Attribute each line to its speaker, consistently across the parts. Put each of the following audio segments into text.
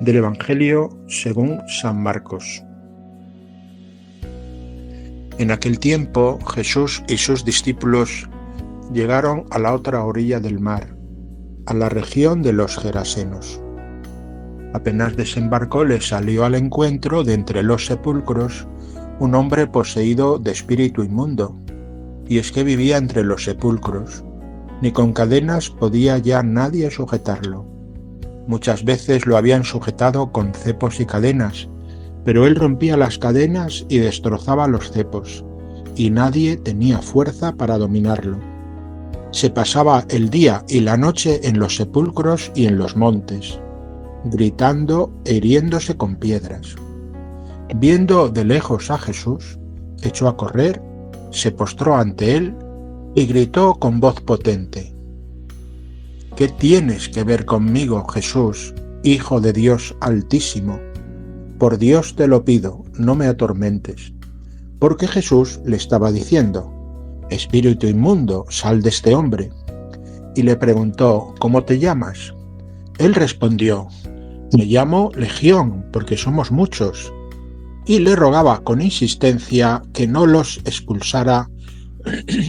Speaker 1: Del Evangelio según San Marcos. En aquel tiempo Jesús y sus discípulos llegaron a la otra orilla del mar, a la región de los Gerasenos. Apenas desembarcó, le salió al encuentro de entre los sepulcros un hombre poseído de espíritu inmundo, y es que vivía entre los sepulcros. Ni con cadenas podía ya nadie sujetarlo. Muchas veces lo habían sujetado con cepos y cadenas, pero él rompía las cadenas y destrozaba los cepos, y nadie tenía fuerza para dominarlo. Se pasaba el día y la noche en los sepulcros y en los montes, gritando e hiriéndose con piedras. Viendo de lejos a Jesús, echó a correr, se postró ante él y gritó con voz potente: ¿Qué tienes que ver conmigo, Jesús, Hijo de Dios Altísimo? Por Dios te lo pido, no me atormentes. Porque Jesús le estaba diciendo: Espíritu inmundo, sal de este hombre. Y le preguntó: ¿Cómo te llamas? Él respondió: Me llamo Legión, porque somos muchos. Y le rogaba con insistencia que no los expulsara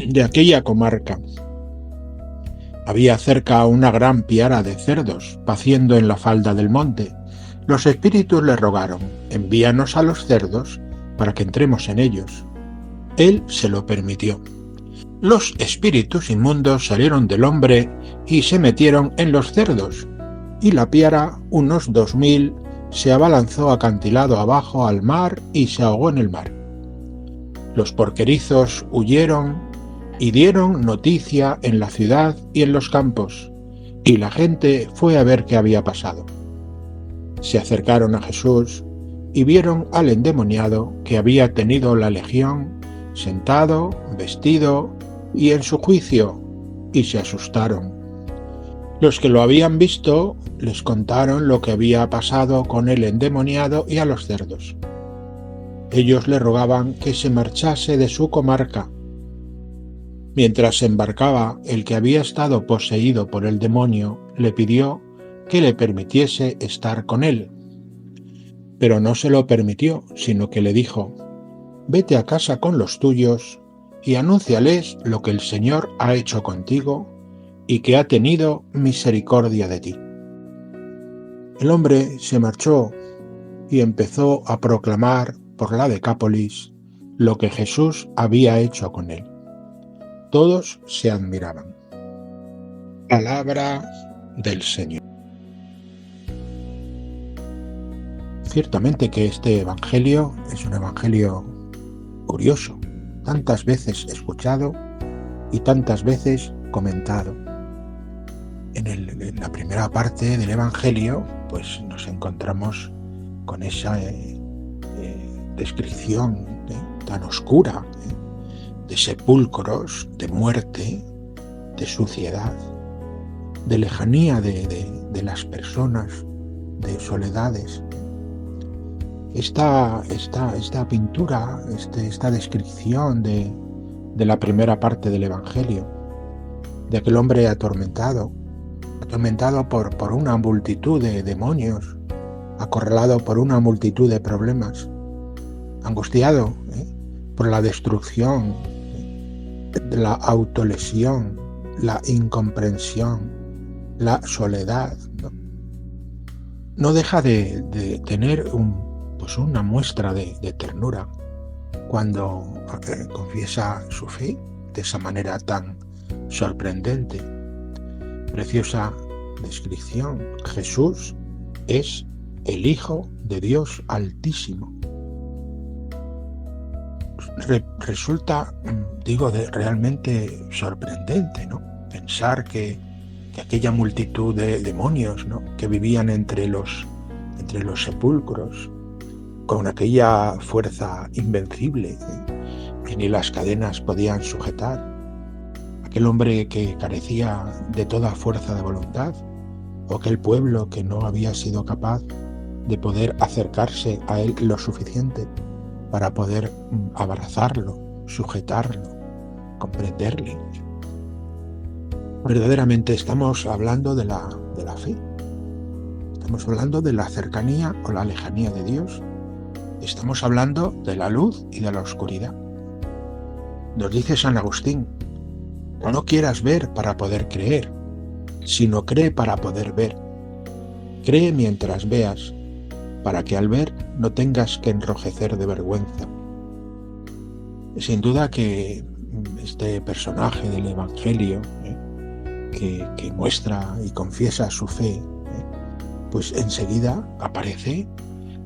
Speaker 1: de aquella comarca. Había cerca una gran piara de cerdos, paciendo en la falda del monte. Los espíritus le rogaron: envíanos a los cerdos para que entremos en ellos. Él se lo permitió. Los espíritus inmundos salieron del hombre y se metieron en los cerdos, y la piara, unos 2000, se abalanzó acantilado abajo al mar y se ahogó en el mar. Los porquerizos huyeron y dieron noticia en la ciudad y en los campos, y la gente fue a ver qué había pasado. Se acercaron a Jesús y vieron al endemoniado que había tenido la legión, sentado, vestido y en su juicio, y se asustaron. Los que lo habían visto les contaron lo que había pasado con el endemoniado y a los cerdos. Ellos le rogaban que se marchase de su comarca. Mientras se embarcaba, el que había estado poseído por el demonio le pidió que le permitiese estar con él. Pero no se lo permitió, sino que le dijo: Vete a casa con los tuyos y anúnciales lo que el Señor ha hecho contigo y que ha tenido misericordia de ti. El hombre se marchó y empezó a proclamar por la Decápolis lo que Jesús había hecho con él. Todos se admiraban. Palabra del Señor. Ciertamente que este evangelio es un evangelio curioso, tantas veces escuchado y tantas veces comentado. En la primera parte del evangelio, pues nos encontramos con esa descripción tan oscura de sepulcros, de muerte, de suciedad, de lejanía de las personas, de soledades. Esta pintura, esta descripción de la primera parte del Evangelio, de aquel hombre atormentado por una multitud de demonios, acorralado por una multitud de problemas, angustiado por la destrucción, la autolesión, la incomprensión, la soledad. No deja de tener una muestra de ternura cuando confiesa su fe de esa manera tan sorprendente. Preciosa descripción. Jesús es el Hijo de Dios Altísimo. Resulta, realmente sorprendente, ¿no? Pensar que aquella multitud de demonios, ¿no?, que vivían entre los sepulcros, con aquella fuerza invencible que ni las cadenas podían sujetar, aquel hombre que carecía de toda fuerza de voluntad, o aquel pueblo que no había sido capaz de poder acercarse a él lo suficiente para poder abrazarlo, sujetarlo, comprenderle. Verdaderamente estamos hablando de la fe. estamos hablando de la cercanía o la lejanía de Dios. Estamos hablando de la luz y de la oscuridad. Nos dice San Agustín: no quieras ver para poder creer, sino cree para poder ver. Cree mientras veas, para que al ver no tengas que enrojecer de vergüenza. Sin duda que este personaje del Evangelio, que muestra y confiesa su fe, pues enseguida aparece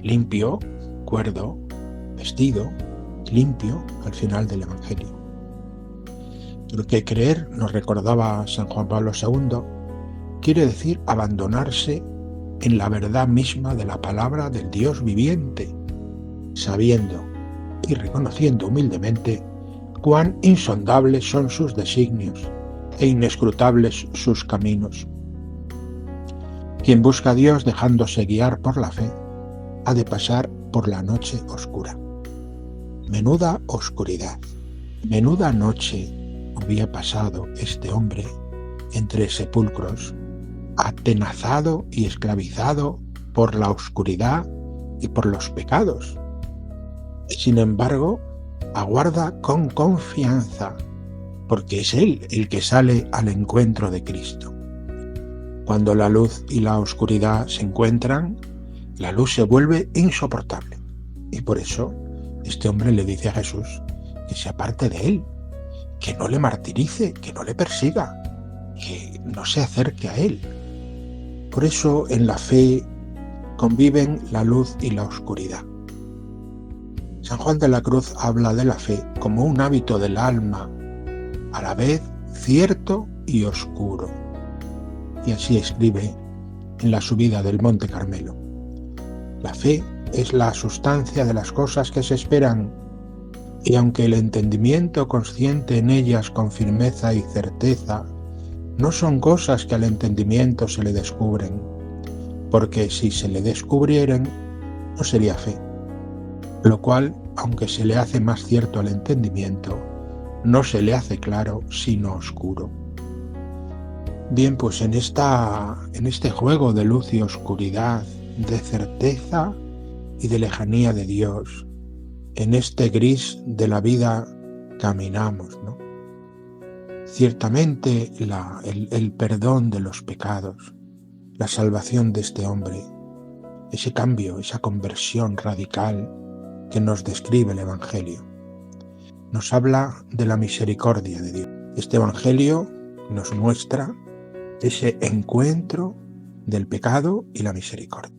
Speaker 1: limpio, cuerdo, vestido, limpio al final del Evangelio. Porque creer, nos recordaba San Juan Pablo II, quiere decir abandonarse en la verdad misma de la palabra del Dios viviente, sabiendo y reconociendo humildemente cuán insondables son sus designios e inescrutables sus caminos. Quien busca a Dios dejándose guiar por la fe, ha de pasar por la noche oscura. Menuda oscuridad, menuda noche había pasado este hombre entre sepulcros, atenazado y esclavizado por la oscuridad y por los pecados. Sin embargo, aguarda con confianza, porque es Él el que sale al encuentro de Cristo. Cuando la luz y la oscuridad se encuentran, la luz se vuelve insoportable. Y por eso este hombre le dice a Jesús que se aparte de él, que no le martirice, que no le persiga, que no se acerque a él. Por eso en la fe conviven la luz y la oscuridad. San Juan de la Cruz habla de la fe como un hábito del alma, a la vez cierto y oscuro. Y así escribe en la subida del Monte Carmelo: la fe es la sustancia de las cosas que se esperan, y aunque el entendimiento consciente en ellas con firmeza y certeza, no son cosas que al entendimiento se le descubren, porque si se le descubrieran, no sería fe, lo cual, aunque se le hace más cierto al entendimiento, no se le hace claro sino oscuro. Bien, pues en este juego de luz y oscuridad, de certeza y de lejanía de Dios, en este gris de la vida caminamos, ¿no? Ciertamente el perdón de los pecados, la salvación de este hombre, ese cambio, esa conversión radical que nos describe el Evangelio, nos habla de la misericordia de Dios. Este Evangelio nos muestra ese encuentro del pecado y la misericordia.